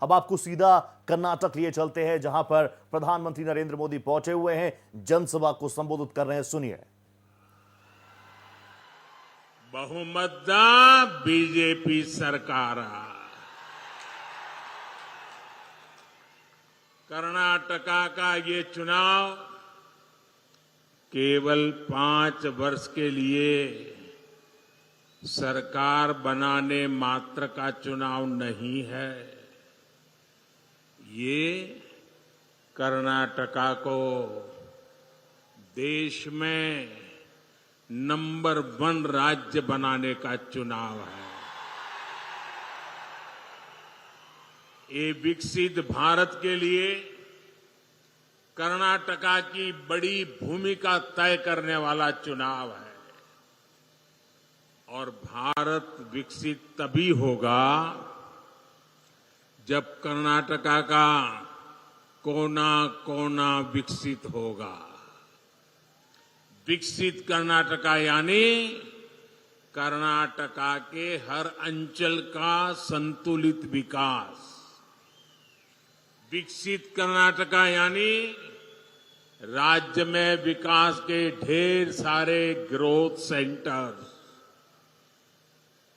अब आपको सीधा कर्नाटक लिए चलते हैं, जहां पर प्रधानमंत्री नरेंद्र मोदी पहुंचे हुए हैं, जनसभा को संबोधित कर रहे हैं। सुनिए। ಬಹುಮತ बीजेपी सरकार कर्नाटका का ये चुनाव केवल 5 वर्ष के लिए सरकार बनाने मात्र का चुनाव नहीं है। ये कर्नाटका को देश में नंबर 1 राज्य बनाने का चुनाव है। ये विकसित भारत के लिए कर्नाटका की बड़ी भूमिका तय करने वाला चुनाव है। और भारत विकसित तभी होगा जब कर्नाटका का कोना कोना विकसित होगा। विकसित कर्नाटका यानी कर्नाटका के हर अंचल का संतुलित विकास। विकसित कर्नाटका यानी राज्य में विकास के ढेर सारे ग्रोथ सेंटर्स।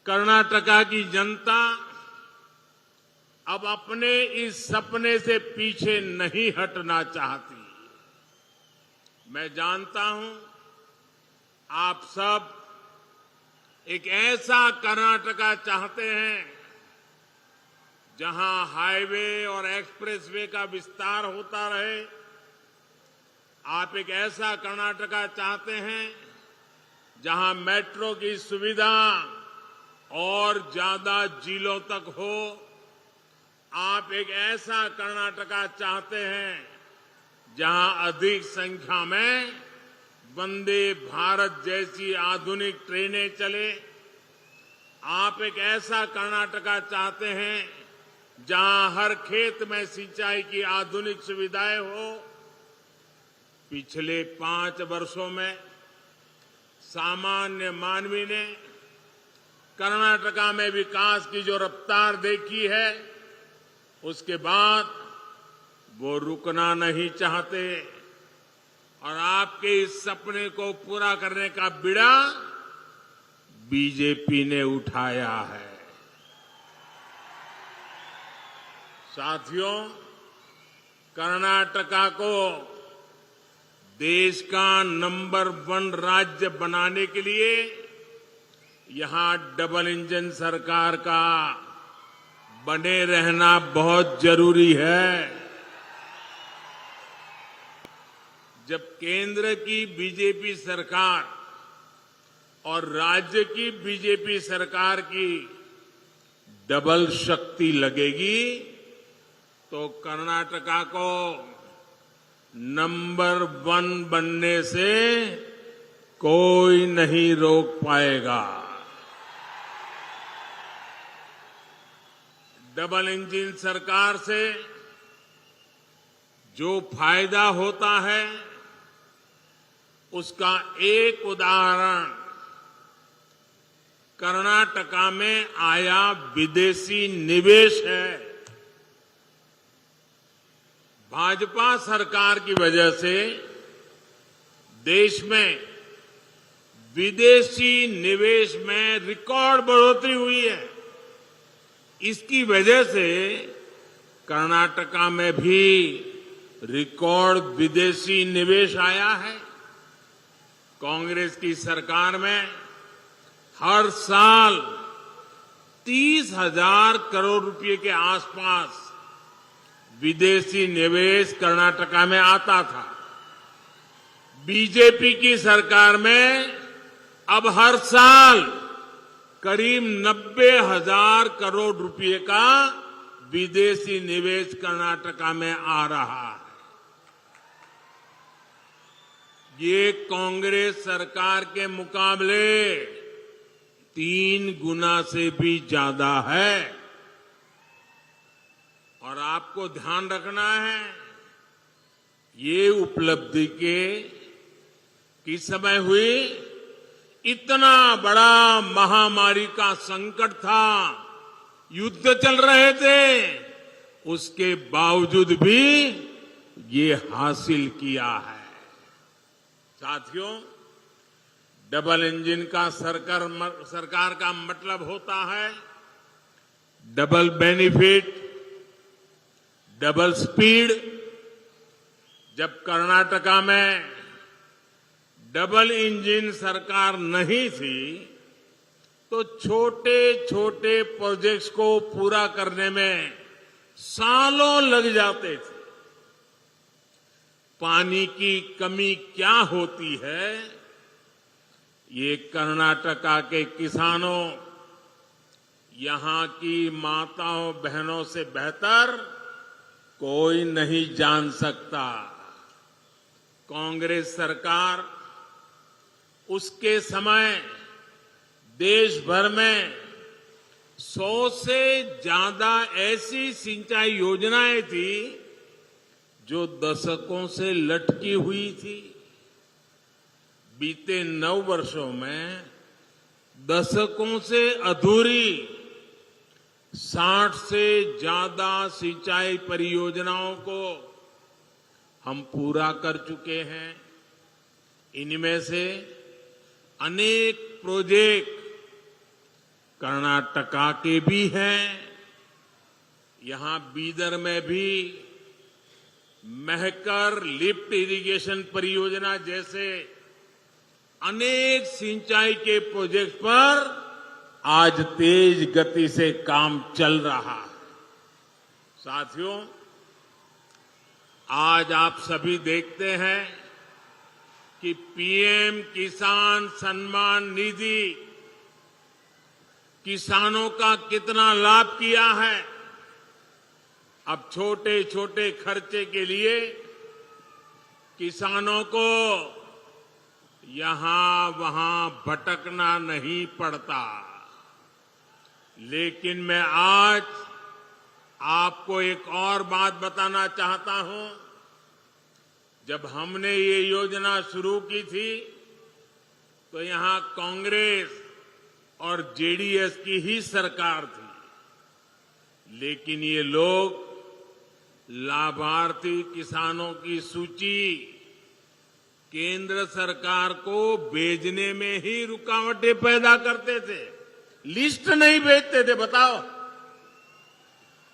कर्नाटका की जनता अब अपने इस सपने से पीछे नहीं हटना चाहती। मैं जानता हूं आप सब एक ऐसा कर्नाटका चाहते हैं जहां हाईवे और एक्सप्रेसवे का विस्तार होता रहे। आप एक ऐसा कर्नाटका चाहते हैं जहां मेट्रो की सुविधा और ज्यादा जिलों तक हो। आप एक ऐसा कर्नाटका चाहते हैं जहां अधिक संख्या में वंदे भारत जैसी आधुनिक ट्रेनें चले। आप एक ऐसा कर्नाटका चाहते हैं जहां हर खेत में सिंचाई की आधुनिक सुविधाएं हो। पिछले 5 वर्षों में सामान्य मानवी ने कर्नाटका में विकास की जो रफ्तार देखी है, उसके बाद वो रुकना नहीं चाहते। और आपके इस सपने को पूरा करने का बीड़ा बीजेपी ने उठाया है। साथियों, कर्नाटका को देश का नंबर 1 राज्य बनाने के लिए यहां डबल इंजन सरकार का बने रहना बहुत जरूरी है। जब केंद्र की बीजेपी सरकार और राज्य की बीजेपी सरकार की डबल शक्ति लगेगी तो कर्नाटका को नंबर 1 बनने से कोई नहीं रोक पाएगा। डबल इंजन सरकार से जो फायदा होता है उसका एक उदाहरण कर्नाटका में आया विदेशी निवेश है। भाजपा सरकार की वजह से देश में विदेशी निवेश में रिकॉर्ड बढ़ोतरी हुई है। इसकी वजह से कर्नाटका में भी रिकॉर्ड विदेशी निवेश आया है। कांग्रेस की सरकार में हर साल 30,000 करोड़ रुपए के आसपास विदेशी निवेश कर्नाटका में आता था। बीजेपी की सरकार में अब हर साल करीब 90,000 करोड़ रुपए का विदेशी निवेश कर्नाटका में आ रहा है। ये कांग्रेस सरकार के मुकाबले 3 गुना से भी ज्यादा है। और आपको ध्यान रखना है, ये उपलब्धि किस समय हुई? इतना बड़ा महामारी का संकट था, युद्ध चल रहे थे उसके बावजूद भी ये हासिल किया है। साथियों, डबल इंजन का सरकार का मतलब होता है डबल बेनिफिट, डबल स्पीड। जब कर्नाटका में डबल इंजन सरकार नहीं थी तो छोटे छोटे प्रोजेक्ट्स को पूरा करने में सालों लग जाते थे। पानी की कमी क्या होती है, ये कर्नाटका के किसानों, यहां की माताओं बहनों से बेहतर कोई नहीं जान सकता। कांग्रेस सरकार उसके समय देश भर में 100 से ज्यादा ऐसी सिंचाई योजनाएं थी जो दशकों से लटकी हुई थी। बीते 9 वर्षों में दशकों से अधूरी 60 से ज्यादा सिंचाई परियोजनाओं को हम पूरा कर चुके हैं। इनमें से अनेक प्रोजेक्ट कर्नाटका के भी हैं। यहां बीदर में भी महकर लिफ्ट इरिगेशन परियोजना जैसे अनेक सिंचाई के प्रोजेक्ट पर आज तेज गति से काम चल रहा है। साथियों, आज आप सभी देखते हैं कि पीएम किसान सम्मान निधि किसानों का कितना लाभ किया है। अब छोटे छोटे खर्चे के लिए किसानों को यहां वहां भटकना नहीं पड़ता। लेकिन मैं आज आपको एक और बात बताना चाहता हूं। जब हमने ये योजना शुरू की थी तो यहां कांग्रेस और जेडीएस की ही सरकार थी। लेकिन ये लोग लाभार्थी किसानों की सूची केंद्र सरकार को भेजने में ही रुकावटें पैदा करते थे, लिस्ट नहीं भेजते थे। बताओ,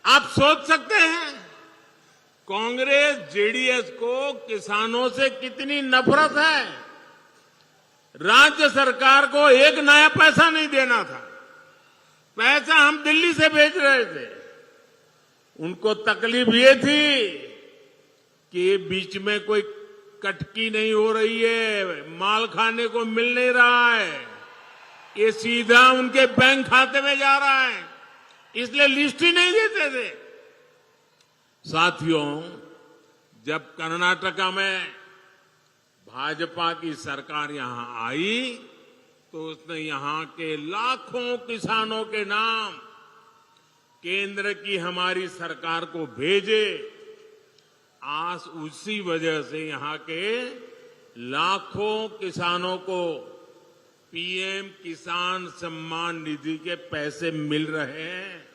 आप सोच सकते हैं कांग्रेस जेडीएस को किसानों से कितनी नफरत है। राज्य सरकार को एक नया पैसा नहीं देना था। पैसा हम दिल्ली से भेज रहे थे। उनको तकलीफ ये थी कि बीच में कोई कटकी नहीं हो रही है, माल खाने को मिल नहीं रहा है, ये सीधा उनके बैंक खाते में जा रहा है, इसलिए लिस्ट ही नहीं देते थे। साथियों, जब कर्नाटका में भाजपा की सरकार यहां आई तो उसने यहां के लाखों किसानों के नाम केंद्र की हमारी सरकार को भेजे। आज उसी वजह से यहां के लाखों किसानों को पीएम किसान सम्मान निधि के पैसे मिल रहे हैं।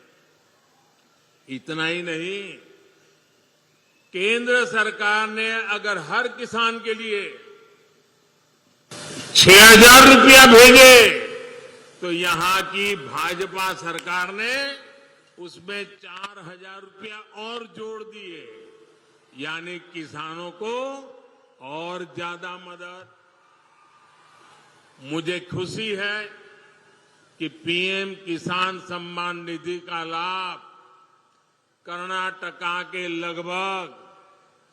इतना ही नहीं, केंद्र सरकार ने अगर हर किसान के लिए 6,000 रुपया भेजे तो यहां की भाजपा सरकार ने उसमें 4,000 रुपया और जोड़ दिए, यानी किसानों को और ज्यादा मदद। मुझे खुशी है कि पीएम किसान सम्मान निधि का लाभ कर्नाटका के लगभग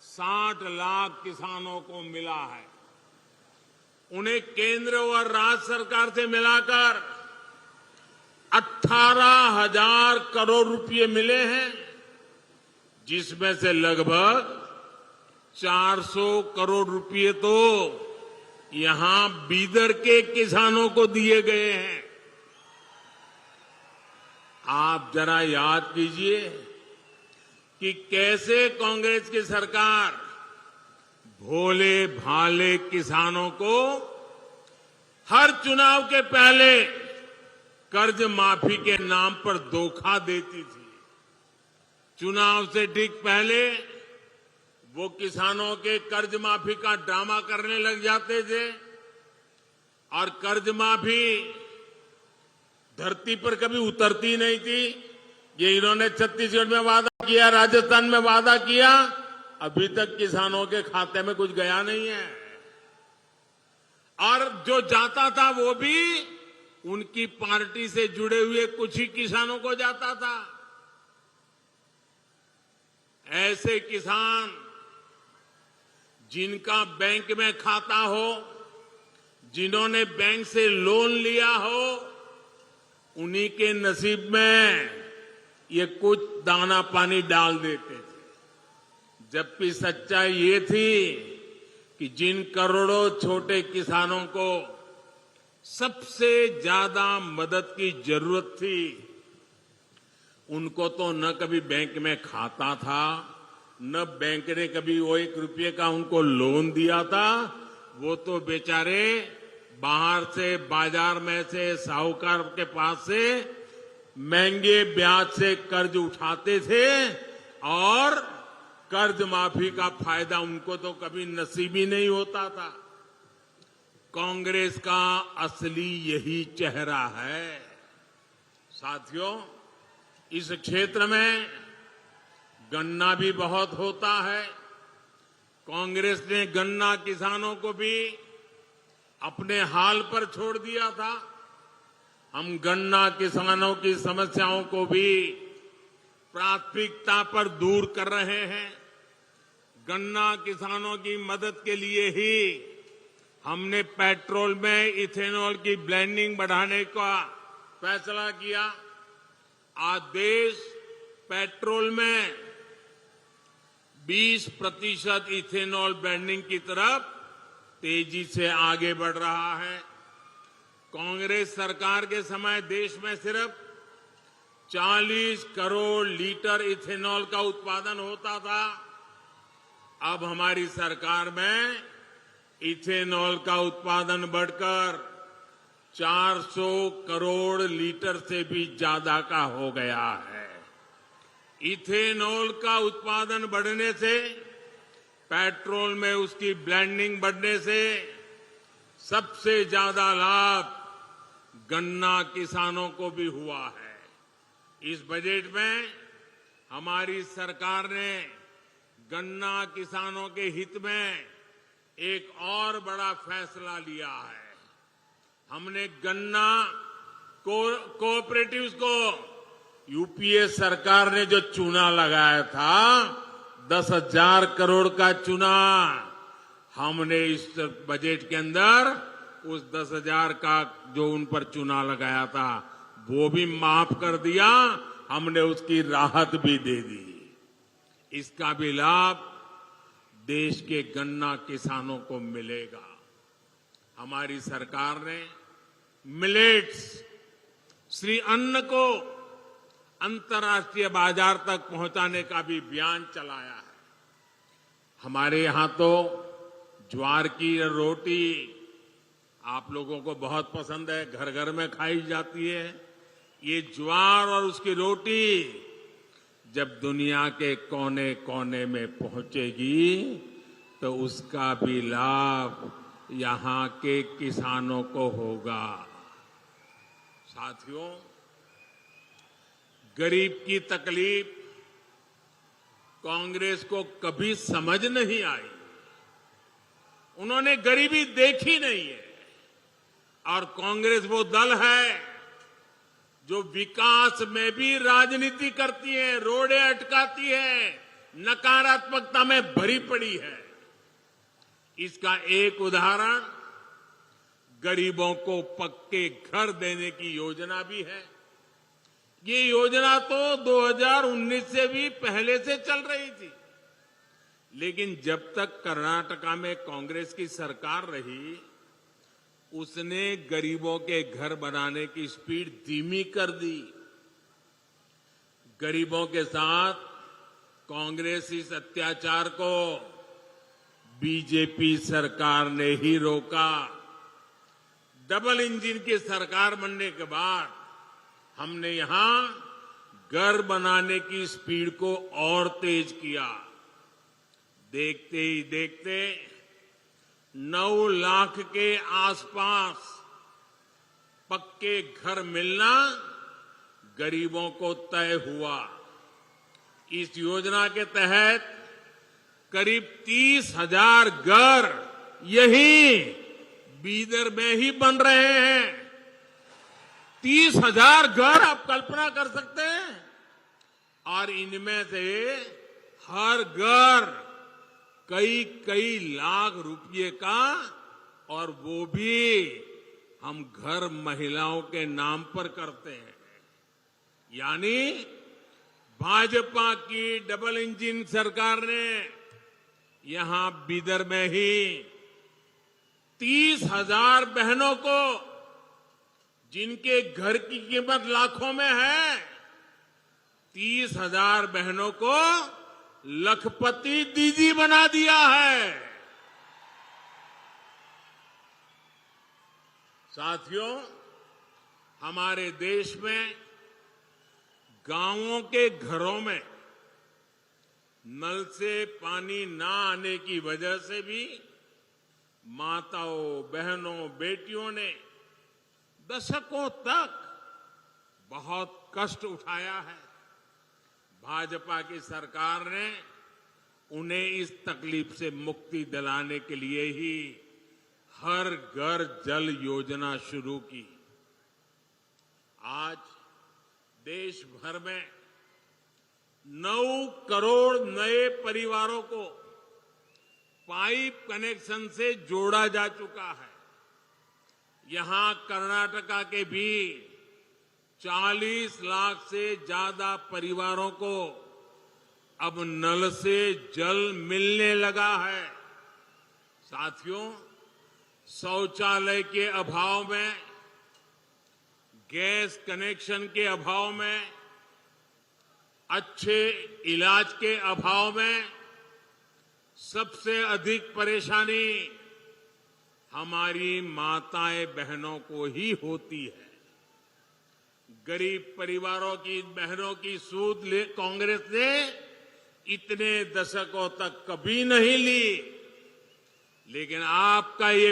60 लाख किसानों को मिला है। उन्हें केंद्र और राज्य सरकार से मिलाकर 18,000 करोड़ रुपए मिले हैं, जिसमें से लगभग 400 करोड़ रुपए तो यहां बीदर के किसानों को दिए गए हैं। आप जरा याद कीजिए कि कैसे कांग्रेस की सरकार भोले भाले किसानों को हर चुनाव के पहले कर्ज माफी के नाम पर धोखा देती थी। चुनाव से ठीक पहले वो किसानों के कर्ज माफी का ड्रामा करने लग जाते थे और कर्ज माफी धरती पर कभी उतरती नहीं थी। ये इन्होंने छत्तीसगढ़ में वादा किया, राजस्थान में वादा किया, अभी तक किसानों के खाते में कुछ गया नहीं है। और जो जाता था वो भी उनकी पार्टी से जुड़े हुए कुछ ही किसानों को जाता था। ऐसे किसान जिनका बैंक में खाता हो, जिन्होंने बैंक से लोन लिया हो, उन्हीं के नसीब में ये कुछ दाना पानी डाल देते थे। जबकि सच्चाई ये थी कि जिन करोड़ों छोटे किसानों को सबसे ज्यादा मदद की जरूरत थी, उनको तो न कभी बैंक में खाता था, न बैंक ने कभी वो 1 रुपये का उनको लोन दिया था। वो तो बेचारे बाहर से, बाजार में से, साहूकार के पास से महंगे ब्याज से कर्ज उठाते थे और कर्ज माफी का फायदा उनको तो कभी नसीब ही नहीं होता था। कांग्रेस का असली यही चेहरा है। साथियों, इस क्षेत्र में गन्ना भी बहुत होता है। कांग्रेस ने गन्ना किसानों को भी अपने हाल पर छोड़ दिया था। हम गन्ना किसानों की समस्याओं को भी प्राथमिकता पर दूर कर रहे हैं। गन्ना किसानों की मदद के लिए ही हमने पेट्रोल में इथेनॉल की ब्लेंडिंग बढ़ाने का फैसला किया। आज देश पेट्रोल में 20% इथेनॉल ब्लेंडिंग की तरफ तेजी से आगे बढ़ रहा है। कांग्रेस सरकार के समय देश में सिर्फ 40 करोड़ लीटर इथेनॉल का उत्पादन होता था। अब हमारी सरकार में इथेनॉल का उत्पादन बढ़कर 400 करोड़ लीटर से भी ज्यादा का हो गया है। इथेनॉल का उत्पादन बढ़ने से, पेट्रोल में उसकी ब्लेंडिंग बढ़ने से सबसे ज्यादा लाभ गन्ना किसानों को भी हुआ है। इस बजट में हमारी सरकार ने गन्ना किसानों के हित में एक और बड़ा फैसला लिया है। हमने गन्ना कोऑपरेटिव्स को, यूपीए सरकार ने जो चूना लगाया था 10,000 करोड़ का चूना, हमने इस बजट के अंदर उस 10,000 का जो उन पर चूना लगाया था वो भी माफ कर दिया। हमने उसकी राहत भी दे दी। इसका भी लाभ देश के गन्ना किसानों को मिलेगा। हमारी सरकार ने मिलेट्स, श्री अन्न को अंतर्राष्ट्रीय बाजार तक पहुंचाने का भी अभियान चलाया है। हमारे यहां तो ज्वार की रोटी आप लोगों को बहुत पसंद है, घर घर में खाई जाती है। ये ज्वार और उसकी रोटी जब दुनिया के कोने कोने में पहुंचेगी तो उसका भी लाभ यहां के किसानों को होगा। साथियों, गरीब की तकलीफ कांग्रेस को कभी समझ नहीं आई। उन्होंने गरीबी देखी नहीं है। और कांग्रेस वो दल है जो विकास में भी राजनीति करती है, रोड़े अटकाती है, नकारात्मकता में भरी पड़ी है। इसका एक उदाहरण गरीबों को पक्के घर देने की योजना भी है। ये योजना तो 2019 से भी पहले से चल रही थी, लेकिन जब तक कर्नाटका में कांग्रेस की सरकार रही, उसने गरीबों के घर बनाने की स्पीड धीमी कर दी। गरीबों के साथ कांग्रेस इस अत्याचार को बीजेपी सरकार ने ही रोका। डबल इंजन की सरकार बनने के बाद हमने यहां घर बनाने की स्पीड को और तेज किया। देखते ही देखते 9 लाख के आसपास पक्के घर मिलना गरीबों को तय हुआ। इस योजना के तहत करीब 30,000 घर यही बीदर में ही बन रहे हैं। 30,000 घर आप कल्पना कर सकते हैं। और इनमें से हर घर कई कई लाख रुपए का, और वो भी हम घर महिलाओं के नाम पर करते हैं। यानी भाजपा की डबल इंजन सरकार ने यहां बीदर में ही 30,000 बहनों को, जिनके घर की कीमत लाखों में है, 30,000 बहनों को लखपति दीदी बना दिया है। साथियों, हमारे देश में गांवों के घरों में नल से पानी ना आने की वजह से भी माताओं, बहनों, बेटियों ने दशकों तक बहुत कष्ट उठाया है। भाजपा की सरकार ने उन्हें इस तकलीफ से मुक्ति दिलाने के लिए ही हर घर जल योजना शुरू की। आज देश भर में 9 करोड़ नए परिवारों को पाइप कनेक्शन से जोड़ा जा चुका है। यहां कर्नाटका के भी 40 लाख से ज्यादा परिवारों को अब नल से जल मिलने लगा है। साथियों, शौचालय के अभाव में, गैस कनेक्शन के अभाव में, अच्छे इलाज के अभाव में सबसे अधिक परेशानी हमारी माताएं बहनों को ही होती है। गरीब परिवारों की बहनों की सूद कांग्रेस ने इतने दशकों तक कभी नहीं ली, लेकिन आपका ये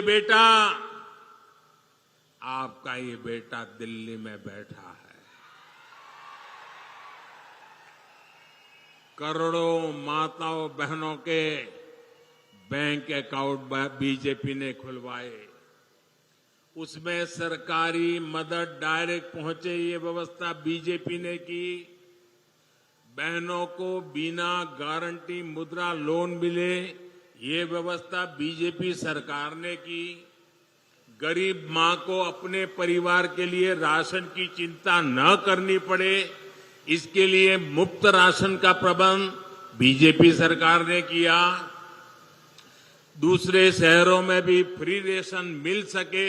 बेटा दिल्ली में बैठा है। करोड़ों माताओं बहनों के बैंक अकाउंट बीजेपी ने खुलवाए, उसमें सरकारी मदद डायरेक्ट पहुंचे ये व्यवस्था बीजेपी ने की। बहनों को बिना गारंटी मुद्रा लोन मिले ये व्यवस्था बीजेपी सरकार ने की। गरीब मां को अपने परिवार के लिए राशन की चिंता न करनी पड़े, इसके लिए मुफ्त राशन का प्रबंध बीजेपी सरकार ने किया। दूसरे शहरों में भी फ्री रेशन मिल सके,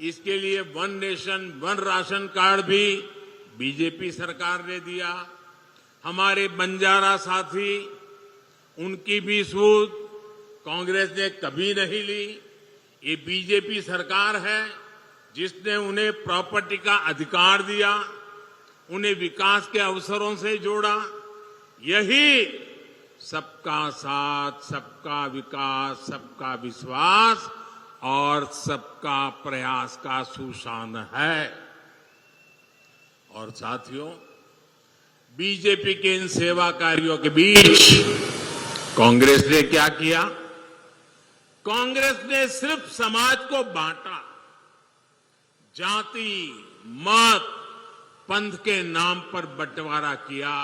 इसके लिए one nation one ration card भी बीजेपी सरकार ने दिया। हमारे बंजारा साथी, उनकी भी सूद कांग्रेस ने कभी नहीं ली। ये बीजेपी सरकार है जिसने उन्हें प्रॉपर्टी का अधिकार दिया, उन्हें विकास के अवसरों से जोड़ा। यही सबका साथ, सबका विकास, सबका विश्वास और सबका प्रयास का सुशान है। और साथियों, बीजेपी के इन सेवा कार्यों के बीच कांग्रेस ने क्या किया? कांग्रेस ने सिर्फ समाज को बांटा, जाति, मत, पंथ के नाम पर बंटवारा किया।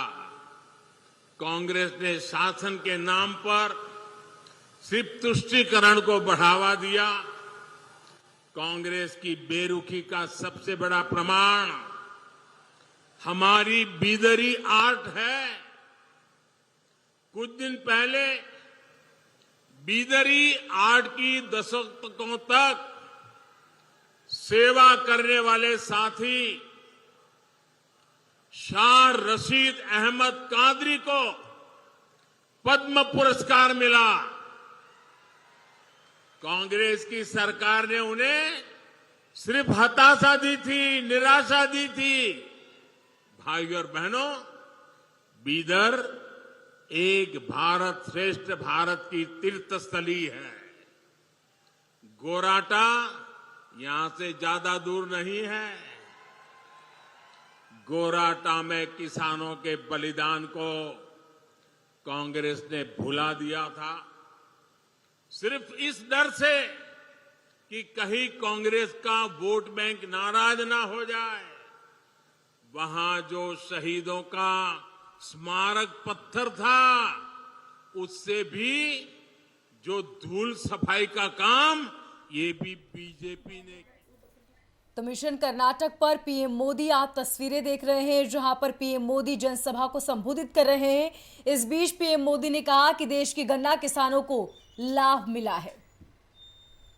कांग्रेस ने शासन के नाम पर सिर्फ तुष्टीकरण को बढ़ावा दिया। कांग्रेस की बेरुखी का सबसे बड़ा प्रमाण हमारी बीदरी आर्ट है। कुछ दिन पहले बीदरी आर्ट की दशकों तक सेवा करने वाले साथी शाह रशीद अहमद कादरी को पद्म पुरस्कार मिला। कांग्रेस की सरकार ने उन्हें सिर्फ हताशा दी थी, निराशा दी थी। भाइयों और बहनों, बीदर एक भारत श्रेष्ठ भारत की तीर्थस्थली है। गोराटा यहां से ज्यादा दूर नहीं है। गोराटा में किसानों के बलिदान को कांग्रेस ने भुला दिया था, सिर्फ इस डर से कि कहीं कांग्रेस का वोट बैंक नाराज ना हो जाए। वहां जो शहीदों का स्मारक पत्थर था, उससे भी जो धूल सफाई का काम, ये भी बीजेपी ने। तो मिशन कर्नाटक पर पीएम मोदी आप तस्वीरें देख रहे हैं, जहां पर पीएम मोदी जनसभा को संबोधित कर रहे हैं। इस बीच पीएम मोदी ने कहा कि देश की गन्ना किसानों को लाभ मिला है।